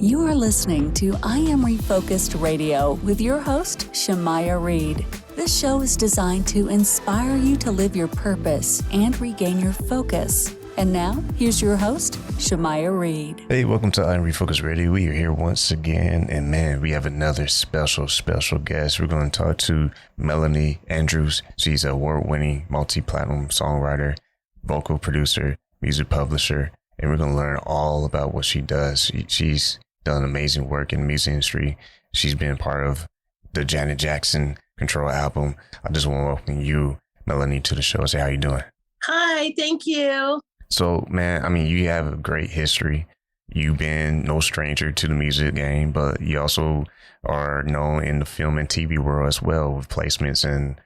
You are listening to I Am Refocused Radio with your host, Shamaya Reed. This show is designed to inspire you to live your purpose and regain your focus. And now, here's your host, Shamaya Reed. Hey, welcome to I Am Refocused Radio. We are here once again, and man, we have another special guest. We're going to talk to Melanie Andrews. She's an award-winning multi-platinum songwriter, vocal producer, music publisher, and we're going to learn all about what she does. She's done amazing work in the music industry. She's been part of the Janet Jackson Control album. I just want to welcome you, Melanie, to the show. Say, how you doing? Hi, thank you. So, man, I mean, you have a great history. You've been no stranger to the music game, but you also are known in the film and TV world as well with placements. And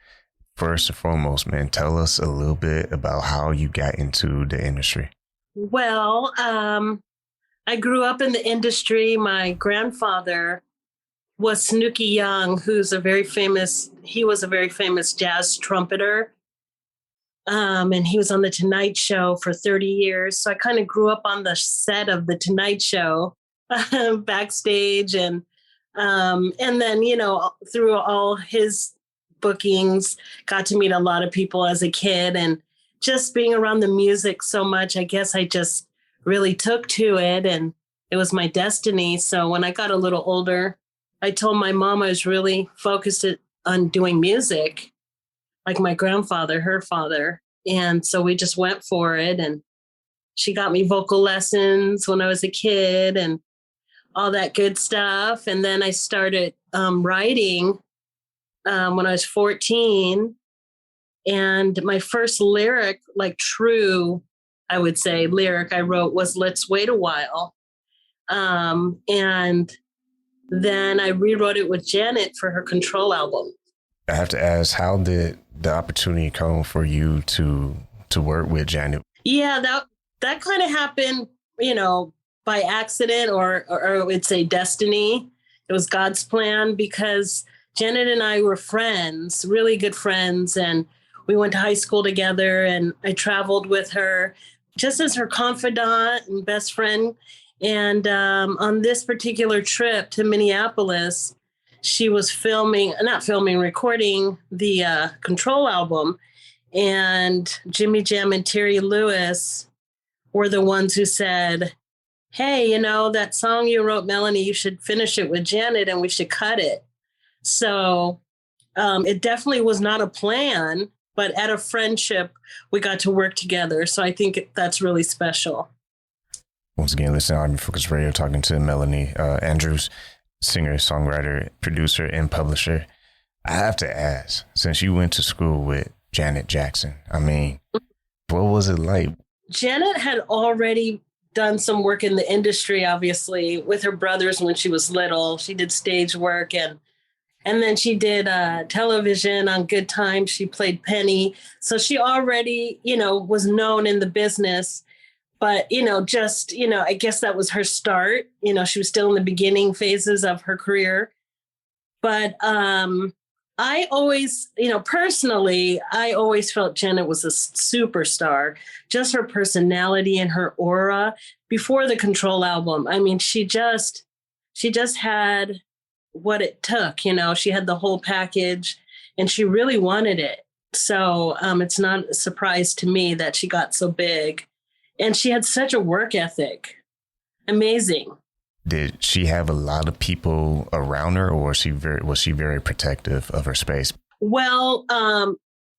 first and foremost, man, tell us a little bit about how you got into the industry. Well, I grew up in the industry. My grandfather was Snooky Young, he was a very famous jazz trumpeter. And he was on the Tonight Show for 30 years. So I kind of grew up on the set of the Tonight Show, backstage. And then, you know, through all his bookings, got to meet a lot of people as a kid. And just being around the music so much, I guess I just really took to it, and it was my destiny. So when I got a little older, I told my mom I was really focused on doing music, like my grandfather, her father. And so we just went for it. And she got me vocal lessons when I was a kid and all that good stuff. And then I started writing when I was 14. And my first lyric, like true, I would say, lyric I wrote was "Let's Wait a While." And then I rewrote it with Janet for her Control album. I have to ask, how did the opportunity come for you to work with Janet? Yeah, that kind of happened, you know, by accident or I would say destiny. It was God's plan, because Janet and I were friends, really good friends. And we went to high school together, and I traveled with her just as her confidant and best friend. And on this particular trip to Minneapolis, she was recording the Control album. And Jimmy Jam and Terry Lewis were the ones who said, hey, you know, that song you wrote, Melanie, you should finish it with Janet and we should cut it. So it definitely was not a plan, but at a friendship, we got to work together. So I think that's really special. Once again, listen, I'm Focus Radio talking to Melanie Andrews, singer, songwriter, producer, and publisher. I have to ask, since you went to school with Janet Jackson, I mean, what was it like? Janet had already done some work in the industry, obviously, with her brothers when she was little. She did stage work, and then she did television on Good Times. She played Penny. So she already, you know, was known in the business. But, you know, just, you know, I guess that was her start. You know, she was still in the beginning phases of her career. But I always, you know, personally, I always felt Janet was a superstar. Just her personality and her aura before the Control album. I mean, she just had what it took. You know, she had the whole package and she really wanted it. So it's not a surprise to me that she got so big. And she had such a work ethic. Amazing. Did she have a lot of people around her, or was she very protective of her space? Well,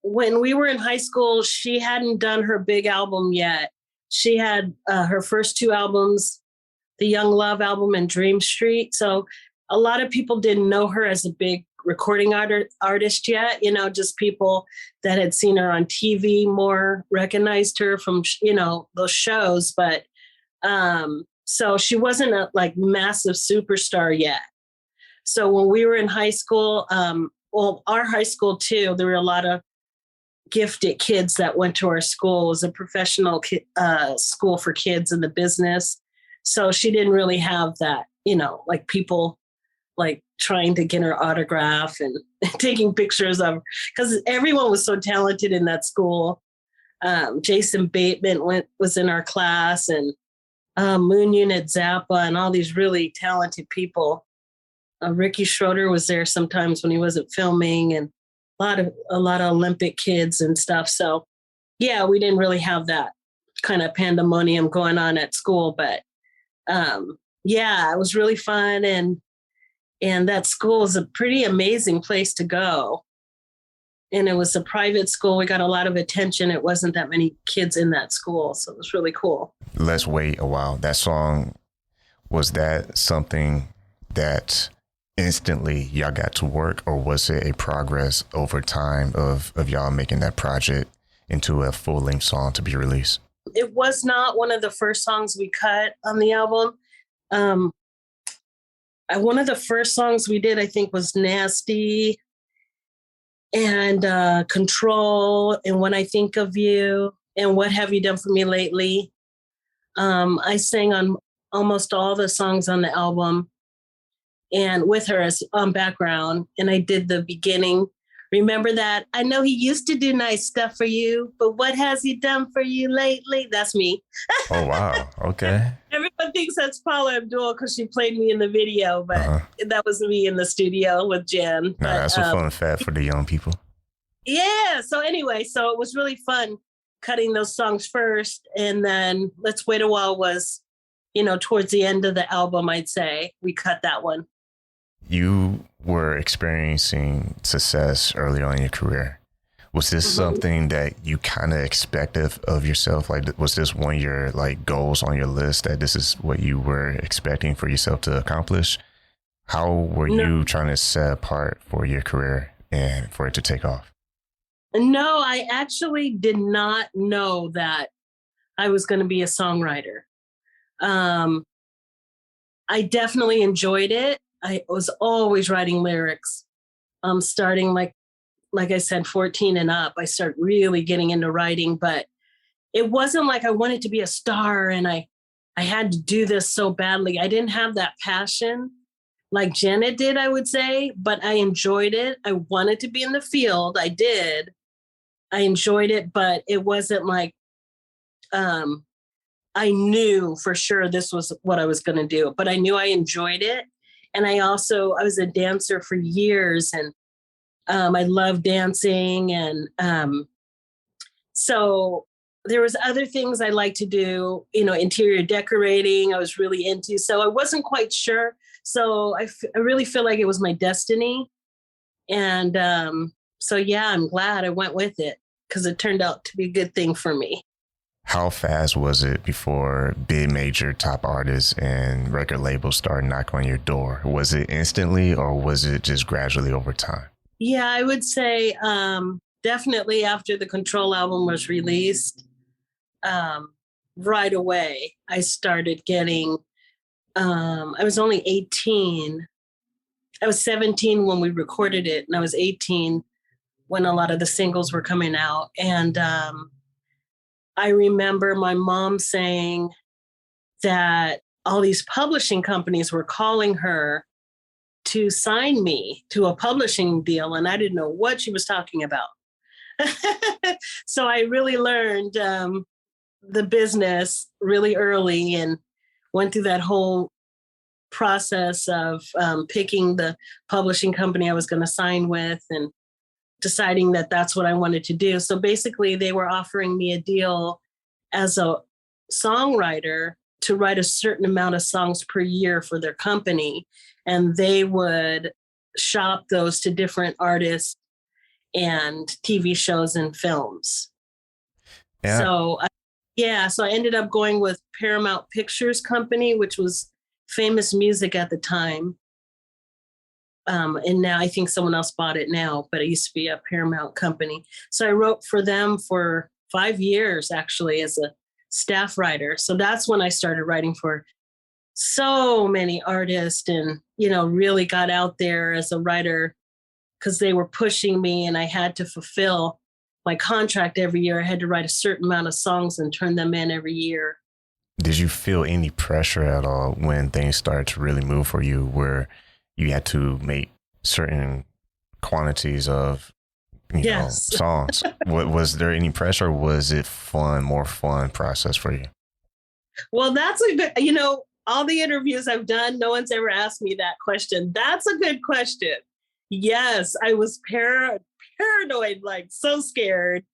when we were in high school, she hadn't done her big album yet. She had her first two albums, the Young Love album and Dream Street. So a lot of people didn't know her as a big recording artist yet, you know, just people that had seen her on TV more recognized her from, you know, those shows. But so she wasn't a like massive superstar yet. So when we were in high school, well, our high school too, there were a lot of gifted kids that went to our school. It was a professional school for kids in the business. So she didn't really have that, you know, like people like trying to get her autograph and taking pictures of her, because everyone was so talented in that school. Jason Bateman was in our class, and Moon Unit Zappa and all these really talented people. Ricky Schroeder was there sometimes when he wasn't filming, and a lot of Olympic kids and stuff. So yeah, we didn't really have that kind of pandemonium going on at school, but yeah, it was really fun. And that school is a pretty amazing place to go. And it was a private school. We got a lot of attention. It wasn't that many kids in that school. So it was really cool. Let's Wait a While. That song, was that something that instantly y'all got to work, or was it a progress over time of y'all making that project into a full-length song to be released? It was not one of the first songs we cut on the album. One of the first songs we did, I think, was Nasty and Control and When I Think of You and What Have You Done For Me Lately. I sang on almost all the songs on the album and with her as on background. And I did the beginning. Remember that? I know he used to do nice stuff for you, but what has he done for you lately? That's me. Oh, wow. Okay. Everyone thinks that's Paula Abdul because she played me in the video, but that was me in the studio with Jen. Nah, that's a fun fact for the young people. Yeah. So anyway, so it was really fun cutting those songs first. And then Let's Wait a While was, towards the end of the album, I'd say. We cut that one. You were experiencing success early on in your career. Was this something that you kind of expected of yourself? Like, was this one of your goals on your list, that this is what you were expecting for yourself to accomplish? How were you trying to set apart for your career and for it to take off? No, I actually did not know that I was going to be a songwriter. I definitely enjoyed it. I was always writing lyrics. Starting like I said, 14 and up, I started really getting into writing, but it wasn't like I wanted to be a star and I had to do this so badly. I didn't have that passion like Janet did, I would say, but I enjoyed it. I wanted to be in the field. I did. I enjoyed it, but it wasn't like I knew for sure this was what I was going to do, but I knew I enjoyed it. And I was a dancer for years, and I loved dancing. And so there was other things I like to do, interior decorating, I was really into. So I wasn't quite sure. So I really feel like it was my destiny. And so, yeah, I'm glad I went with it because it turned out to be a good thing for me. How fast was it before big major top artists and record labels started knocking on your door? Was it instantly, or was it just gradually over time? Yeah, I would say definitely after the Control album was released, right away, I started getting, I was only 18. I was 17 when we recorded it, and I was 18 when a lot of the singles were coming out. And I remember my mom saying that all these publishing companies were calling her to sign me to a publishing deal, and I didn't know what she was talking about. So I really learned the business really early and went through that whole process of picking the publishing company I was going to sign with and deciding that that's what I wanted to do. So basically they were offering me a deal as a songwriter to write a certain amount of songs per year for their company. And they would shop those to different artists and TV shows and films. Yeah. So I ended up going with Paramount Pictures Company, which was Famous Music at the time. And now I think someone else bought it now, but it used to be a Paramount company. So I wrote for them for 5 years, actually, as a staff writer. So that's when I started writing for so many artists and, really got out there as a writer because they were pushing me and I had to fulfill my contract every year. I had to write a certain amount of songs and turn them in every year. Did you feel any pressure at all when things started to really move for you, where you had to make certain quantities of songs? Was there any pressure, or was it more fun process for you? Well, that's a good, all the interviews I've done, no one's ever asked me that question. That's a good question. Yes, I was paranoid, like so scared.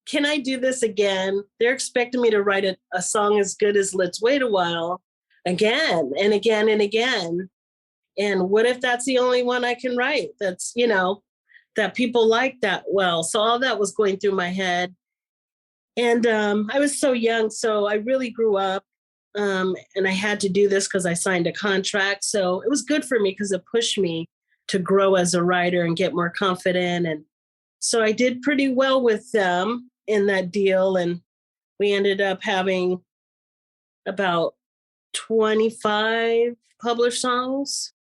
Can I do this again? They're expecting me to write a song as good as Let's Wait a While again and again and again. And what if that's the only one I can write? That's, that people like that well. So all that was going through my head. And I was so young, so I really grew up. And I had to do this because I signed a contract. So it was good for me because it pushed me to grow as a writer and get more confident. And so I did pretty well with them in that deal. And we ended up having about 25 published songs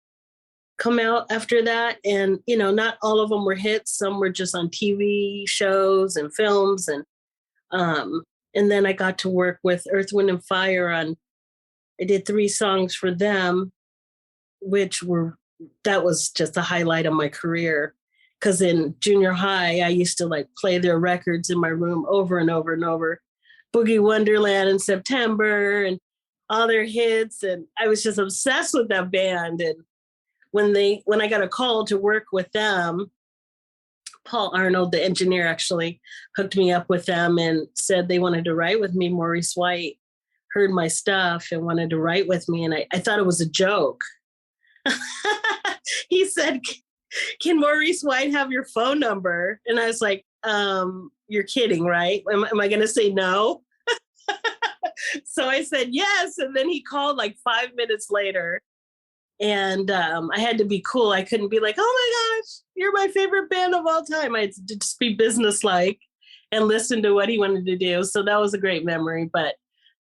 come out after that. And, not all of them were hits. Some were just on TV shows and films. And then I got to work with Earth, Wind and Fire I did 3 songs for them, that was just the highlight of my career. Because in junior high, I used to play their records in my room over and over and over. Boogie Wonderland in September and all their hits. And I was just obsessed with that band. And when I got a call to work with them, Paul Arnold, the engineer, actually hooked me up with them and said they wanted to write with me. Maurice White heard my stuff and wanted to write with me. And I thought it was a joke. He said, "Can Maurice White have your phone number?" And I was like, "You're kidding, right? Am I going to say no?" So I said yes. And then he called 5 minutes later. And I had to be cool. I couldn't be like, "Oh my gosh, you're my favorite band of all time." I had to just be businesslike and listen to what he wanted to do. So that was a great memory. But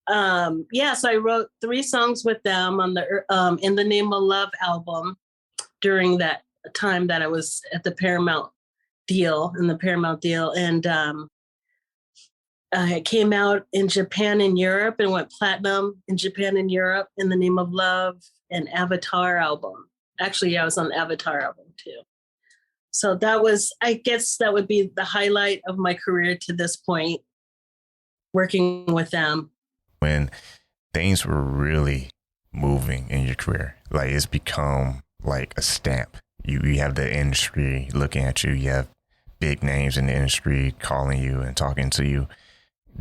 so I wrote 3 songs with them on the In the Name of Love album during that time that I was at the Paramount deal. And I came out in Japan and Europe and went platinum in Japan and Europe, In the Name of Love and Avatar album. Actually, I was on the Avatar album too. So I guess that would be the highlight of my career to this point, working with them. When things were really moving in your career, it's become like a stamp. You have the industry looking at you. You have big names in the industry calling you and talking to you.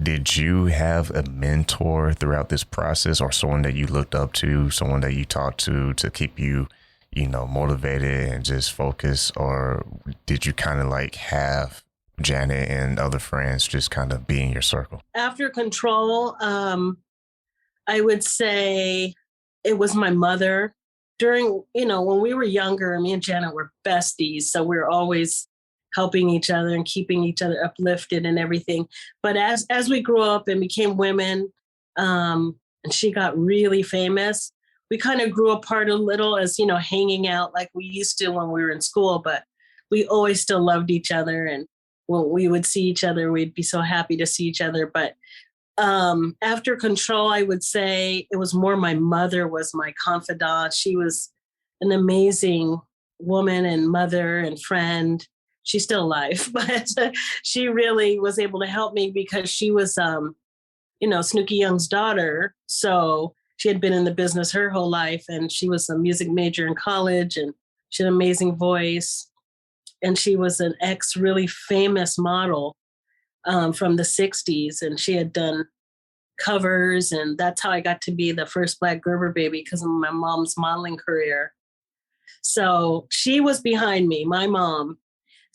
Did you have a mentor throughout this process, or someone that you looked up to, someone that you talked to keep you, motivated and just focused? Or did you kind of have Janet and other friends just kind of be in your circle? After Control, I would say it was my mother. During, when we were younger, me and Janet were besties. So we were always helping each other and keeping each other uplifted and everything. But as we grew up and became women, and she got really famous, we kind of grew apart a little as, hanging out like we used to when we were in school, but we always still loved each other. And when we would see each other, we'd be so happy to see each other. But after Control, I would say it was more my mother was my confidant. She was an amazing woman and mother and friend. She's still alive, but she really was able to help me because she was, Snooki Young's daughter. So she had been in the business her whole life, and she was a music major in college, and she had an amazing voice. And she was an really famous model from the 60s, and she had done covers, and that's how I got to be the first Black Gerber baby, because of my mom's modeling career. So she was behind me, my mom.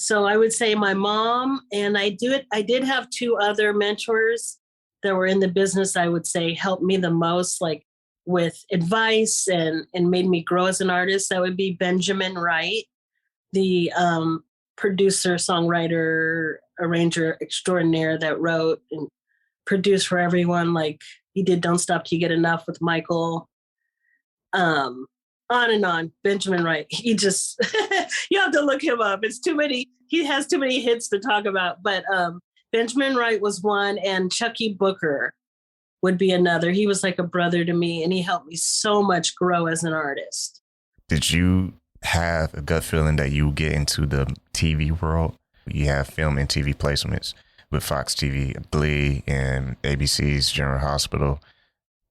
So I would say my mom, and I did have 2 other mentors that were in the business, I would say helped me the most, with advice and made me grow as an artist. That would be Benjamin Wright, the producer, songwriter, arranger extraordinaire that wrote and produced for everyone. He did Don't Stop Till You Get Enough with Michael. On and on. Benjamin Wright. He just, you have to look him up. It's too many. He has too many hits to talk about. But Benjamin Wright was one, and Chuckii Booker would be another. He was like a brother to me, and he helped me so much grow as an artist. Did you have a gut feeling that you get into the TV world? You have film and TV placements with Fox TV, Glee, and ABC's General Hospital.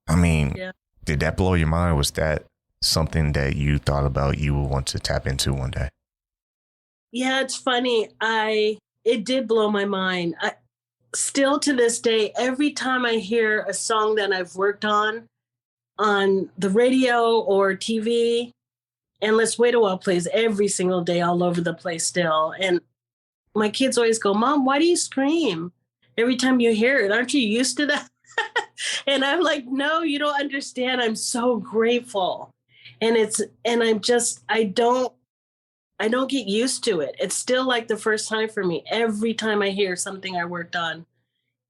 I mean, Yeah. did that blow your mind? Was that something that you thought about you would want to tap into one day? Yeah, it's funny. It did blow my mind. Still to this day, every time I hear a song that I've worked on the radio or TV, and Let's Wait a While plays every single day all over the place still. And my kids always go, Mom, why do you scream every time you hear it? Aren't you used to that? And I'm like, no, you don't understand. I'm so grateful. And I don't get used to it. It's still like the first time for me. Every time I hear something I worked on,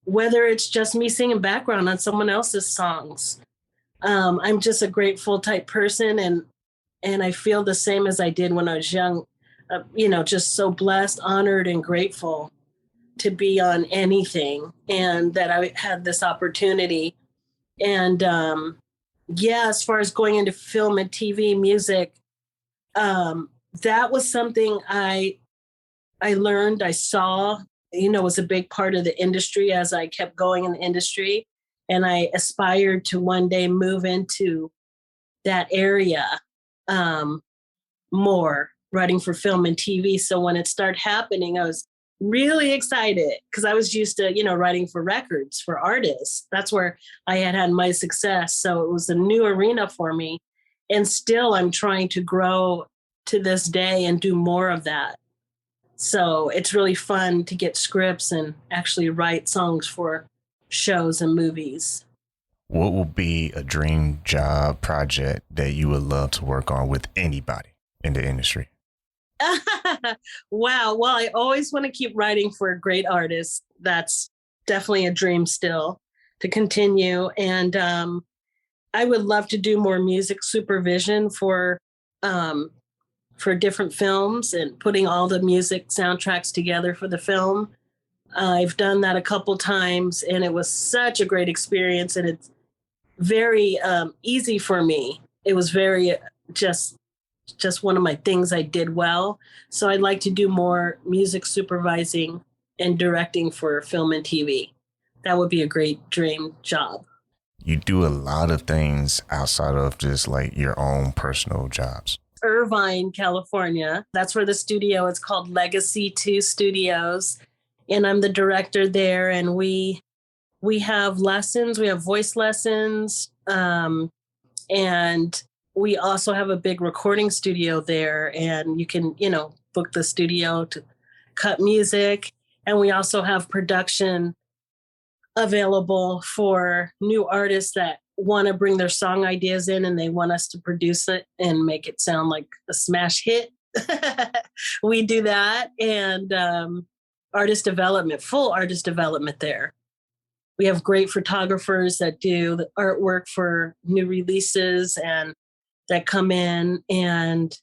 whether it's just me singing background on someone else's songs, I'm just a grateful type person. And I feel the same as I did when I was young, just so blessed, honored, and grateful to be on anything and that I had this opportunity. And as far as going into film and TV, music, that was something I learned, I saw, was a big part of the industry as I kept going in the industry. And I aspired to one day move into that area more, writing for film and TV. So when it started happening, I was really excited because I was used to, writing for records for artists. That's where I had my success. So it was a new arena for me. And still I'm trying to grow to this day and do more of that. So it's really fun to get scripts and actually write songs for shows and movies. What will be a dream job project that you would love to work on with anybody in the industry? Wow. Well, I always want to keep writing for great artists. That's definitely a dream still to continue. And I would love to do more music supervision for different films and putting all the music soundtracks together for the film. I've done that a couple times and it was such a great experience, and it's very easy for me. It was very just one of my things I did well. So I'd like to do more music supervising and directing for film and TV. That would be a great dream job. You do a lot of things outside of just like your own personal jobs. Irvine, California. That's where the studio is called Legacy 2 Studios. And I'm the director there. And we have lessons. We have voice lessons. And we also have a big recording studio there. And you can, book the studio to cut music. And we also have production available for new artists that want to bring their song ideas in and they want us to produce it and make it sound like a smash hit. We do that. And artist development, full artist development there. We have great photographers that do the artwork for new releases and that come in. And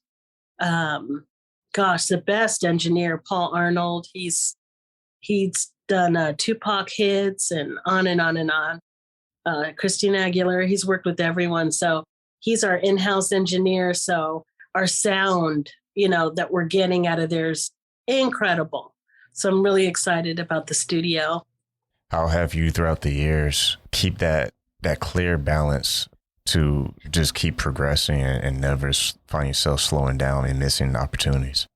the best engineer, Paul Arnold, he's done Tupac hits and on and on and on. Christina Aguilera, he's worked with everyone. So he's our in-house engineer. So our sound, that we're getting out of there is incredible. So I'm really excited about the studio. How have you throughout the years keep that clear balance to just keep progressing and never find yourself slowing down and missing opportunities?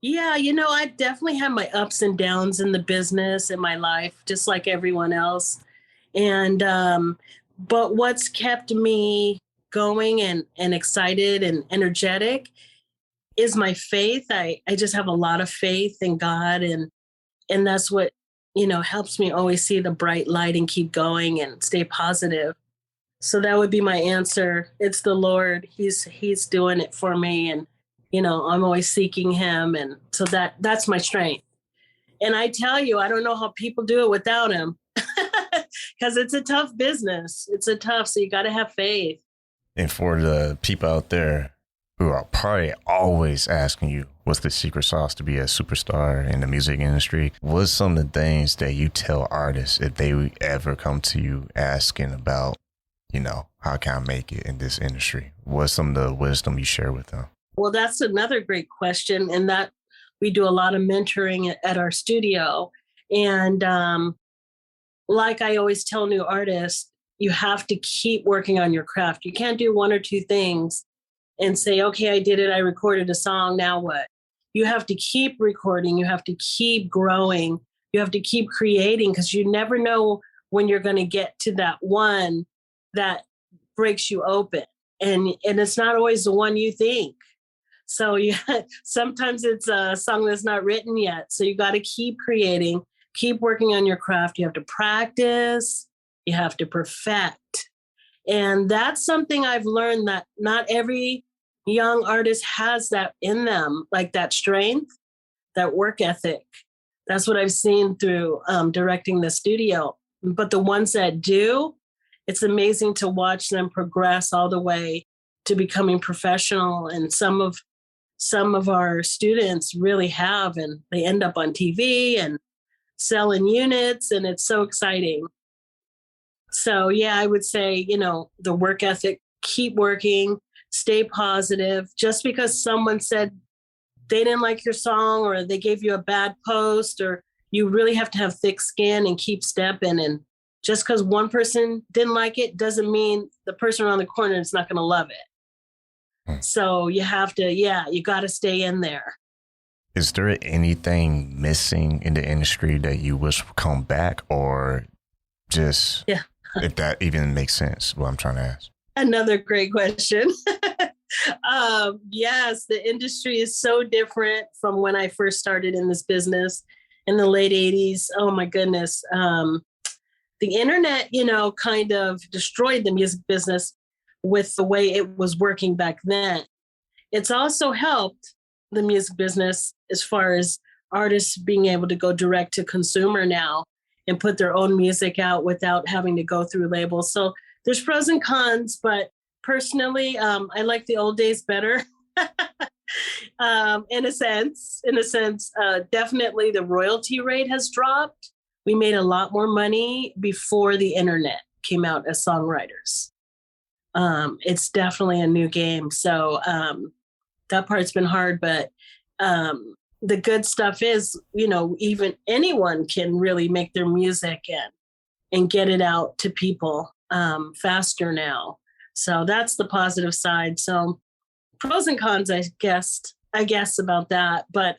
Yeah, I definitely have my ups and downs in the business in my life, just like everyone else. And, but what's kept me going and excited and energetic is my faith. I just have a lot of faith in God, and that's what, helps me always see the bright light and keep going and stay positive. So that would be my answer. It's the Lord. He's doing it for me. And, I'm always seeking him. And so that's my strength. And I tell you, I don't know how people do it without him. Because it's a tough business. So you got to have faith. And for the people out there who are probably always asking you, what's the secret sauce to be a superstar in the music industry? What's some of the things that you tell artists if they ever come to you asking about, how can I make it in this industry? What's some of the wisdom you share with them? Well, that's another great question. And that we do a lot of mentoring at our studio. And like I always tell new artists, you have to keep working on your craft. You can't do one or two things and say, okay, I did it. I recorded a song. Now what? You have to keep recording. You have to keep growing. You have to keep creating, because you never know when you're going to get to that one that breaks you open. And it's not always the one you think. So sometimes it's a song that's not written yet. So you got to keep creating, keep working on your craft. You have to practice. You have to perfect. And that's something I've learned, that not every young artist has that in them, like that strength, that work ethic. That's what I've seen through directing the studio. But the ones that do, it's amazing to watch them progress all the way to becoming professional. And some of our students really have, and they end up on TV and selling units, and it's so exciting. So yeah, I would say, the work ethic, keep working, stay positive. Just because someone said they didn't like your song, or they gave you a bad post, or you really have to have thick skin and keep stepping. And just because one person didn't like it doesn't mean the person around the corner is not going to love it. So you have to, you got to stay in there. Is there anything missing in the industry that you wish would come back, or just, if that even makes sense, what I'm trying to ask? Another great question. Yes, the industry is so different from when I first started in this business in the late 80s. Oh my goodness. The internet, kind of destroyed the music business with the way it was working back then. It's also helped the music business as far as artists being able to go direct to consumer now and put their own music out without having to go through labels. So there's pros and cons, but personally, I like the old days better. In a sense, definitely the royalty rate has dropped. We made a lot more money before the internet came out as songwriters. It's definitely a new game. So that part's been hard, but the good stuff is, even anyone can really make their music and get it out to people faster now. So that's the positive side. So pros and cons, I guess about that. But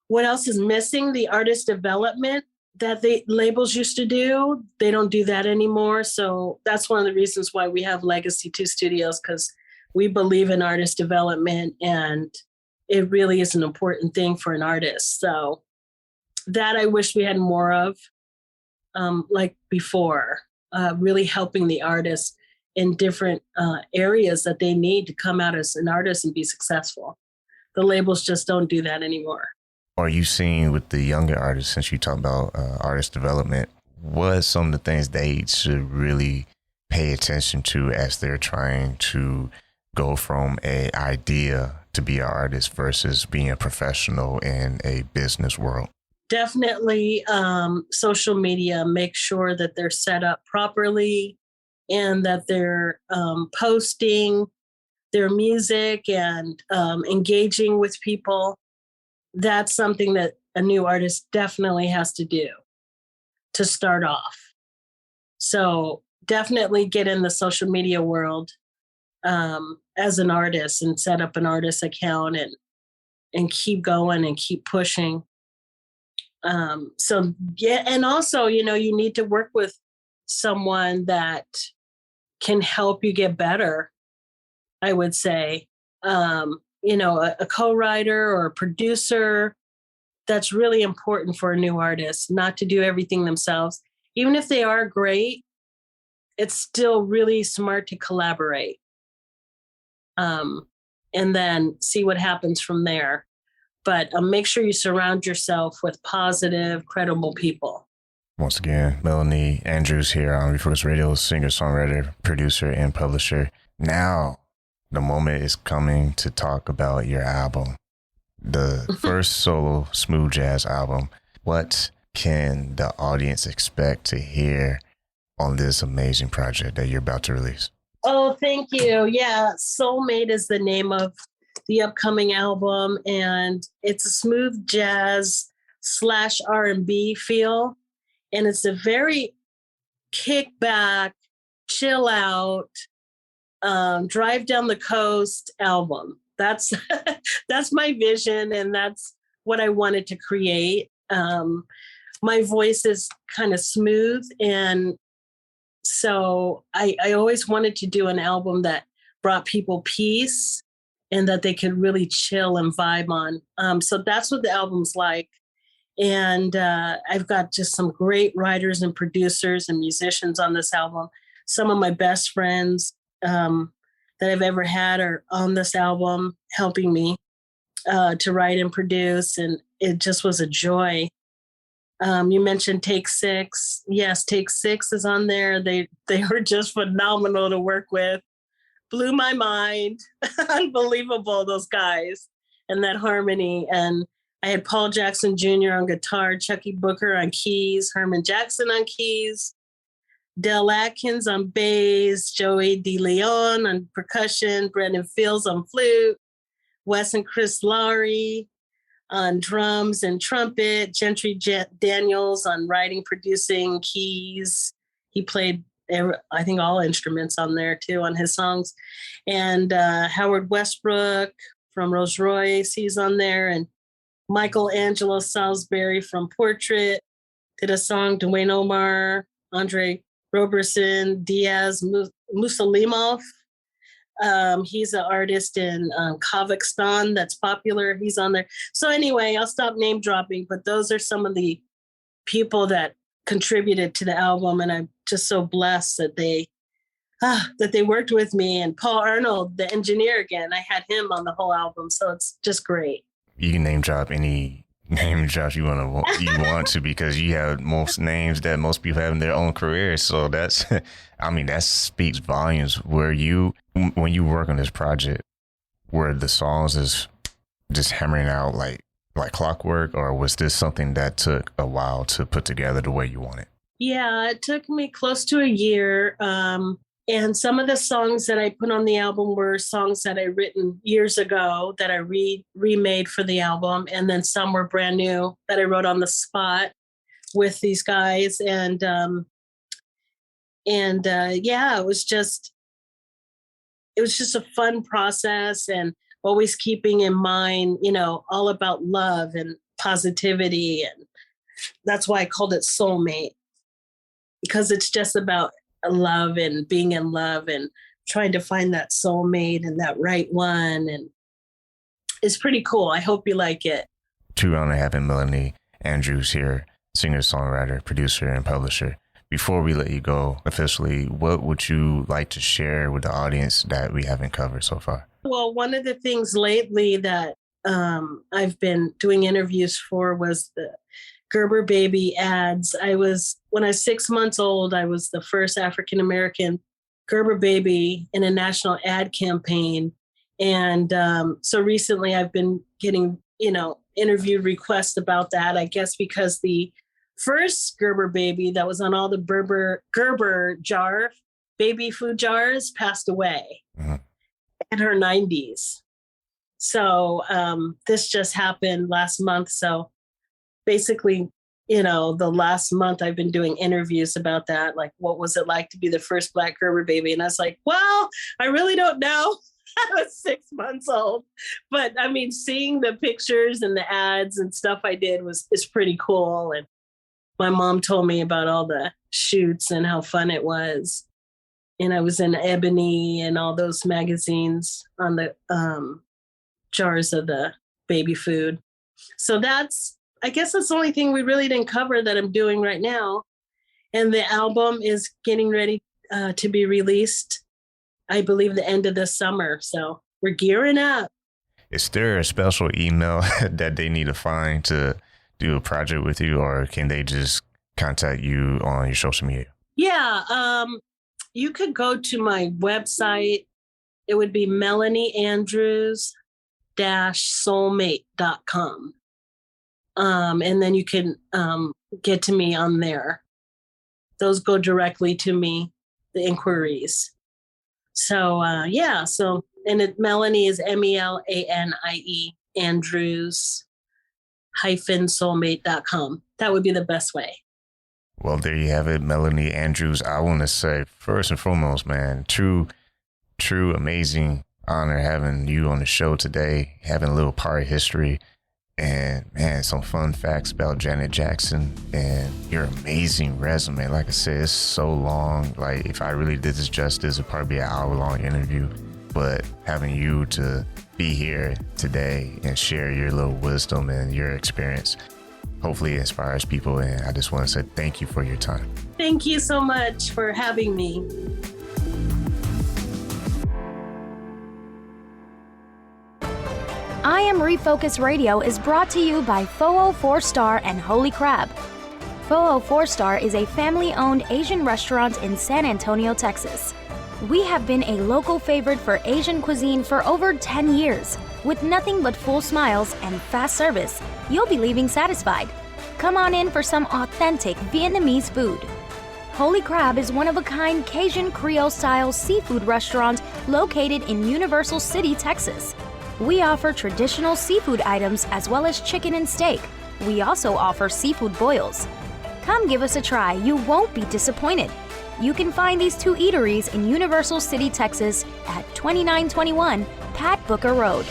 what else is missing? The artist development that the labels used to do. They don't do that anymore. So that's one of the reasons why we have Legacy 2 Studios, because we believe in artist development, and it really is an important thing for an artist. So that I wish we had more of, like before, really helping the artists in different areas that they need to come out as an artist and be successful. The labels just don't do that anymore. Are you seeing with the younger artists, since you talk about artist development, what are some of the things they should really pay attention to as they're trying to go from an idea to be an artist versus being a professional in a business world? Definitely social media. Make sure that they're set up properly and that they're posting their music and engaging with people. That's something that a new artist definitely has to do to start off. So definitely get in the social media world as an artist and set up an artist account and keep going and keep pushing. And also, you need to work with someone that can help you get better, I would say. A co-writer or a producer. That's really important for a new artist, not to do everything themselves. Even if they are great, it's still really smart to collaborate. And then see what happens from there. But make sure you surround yourself with positive, credible people. Once again, Melanie Andrews here on Refocus Radio, singer, songwriter, producer, and publisher. Now, the moment is coming to talk about your album, the first solo smooth jazz album. What can the audience expect to hear on this amazing project that you're about to release? Oh, thank you. Yeah, Soulmate is the name of the upcoming album, and it's a smooth jazz / R&B feel. And it's a very kick back, chill out, drive down the coast album. That's that's my vision, and that's what I wanted to create. My voice is kind of smooth, and so I always wanted to do an album that brought people peace and that they could really chill and vibe on. So that's what the album's like. And I've got just some great writers and producers and musicians on this album. Some of my best friends that I've ever had are on this album helping me to write and produce. And it just was a joy. You mentioned Take Six. Yes, Take Six is on there. They were just phenomenal to work with. Blew my mind. Unbelievable, those guys and that harmony. And I had Paul Jackson Jr. on guitar, Chuckii Booker on keys, Herman Jackson on keys, Del Atkins on bass, Joey DeLeon on percussion, Brendan Fields on flute, Wes and Chris Laurie on drums and trumpet, Gentry Daniels on writing, producing, keys. He played, I think, all instruments on there too on his songs. And Howard Westbrook from Rolls Royce, he's on there. And Michael Angelo Salisbury from Portrait did a song, Dwayne Omar, Andre Roberson, Diaz Musalimov. He's an artist in Kazakhstan that's popular. He's on there. So anyway, I'll stop name dropping, but those are some of the people that contributed to the album. And I'm just so blessed that they worked with me. And Paul Arnold, the engineer, again, I had him on the whole album. So it's just great. You can name drop any name drops you want to, because you have most names that most people have in their own careers. So that's, I mean, that speaks volumes. When you work on this project, were the songs is just hammering out like clockwork, or was this something that took a while to put together the way you want it? Yeah, it took me close to a year. And some of the songs that I put on the album were songs that I written years ago that I remade for the album. And then some were brand new that I wrote on the spot with these guys. And yeah, it was just a fun process, and always keeping in mind, all about love and positivity. And that's why I called it Soulmate, because it's just about love and being in love and trying to find that soulmate and that right one. And it's pretty cool. I hope you like it. True honor having Melanie Andrews here, singer, songwriter, producer, and publisher. Before we let you go officially, what would you like to share with the audience that we haven't covered so far? Well, one of the things lately that I've been doing interviews for was the Gerber Baby Ads. When I was 6 months old, I was the first African-American Gerber baby in a national ad campaign. And so recently I've been getting, interview requests about that, I guess, because the first Gerber baby that was on all the Gerber jar, baby food jars, passed away in her 90s. So this just happened last month. So basically, the last month I've been doing interviews about that. Like, what was it like to be the first Black Gerber baby? And I was like, well, I really don't know. I was 6 months old. But I mean, seeing the pictures and the ads and stuff I did is pretty cool. And my mom told me about all the shoots and how fun it was. And I was in Ebony and all those magazines on the jars of the baby food. So I guess that's the only thing we really didn't cover that I'm doing right now. And the album is getting ready to be released, I believe, the end of this summer. So we're gearing up. Is there a special email that they need to find to do a project with you, or can they just contact you on your social media? Yeah, you could go to my website. It would be melanieandrews-soulmate.com. And then you can get to me on there. Those go directly to me, the inquiries. So, yeah. So, and Melanie is Melanie, Andrews-soulmate.com. That would be the best way. Well, there you have it, Melanie Andrews. I want to say, first and foremost, man, true, amazing honor having you on the show today, having a little part of history, and man, some fun facts about Janet Jackson and your amazing resume. Like I said, it's so long. Like, if I really did this justice, it'd probably be an hour-long interview. But having you to be here today and share your little wisdom and your experience, hopefully it inspires people. And I just want to say thank you for your time. Thank you so much for having me. I Am Refocus Radio is brought to you by Foo 4 Star and Holy Crab. Foo 4 Star is a family-owned Asian restaurant in San Antonio, Texas. We have been a local favorite for Asian cuisine for over 10 years. With nothing but full smiles and fast service, you'll be leaving satisfied. Come on in for some authentic Vietnamese food. Holy Crab is one-of-a-kind Cajun Creole-style seafood restaurant located in Universal City, Texas. We offer traditional seafood items as well as chicken and steak. We also offer seafood boils. Come give us a try. You won't be disappointed. You can find these two eateries in Universal City, Texas at 2921 Pat Booker Road.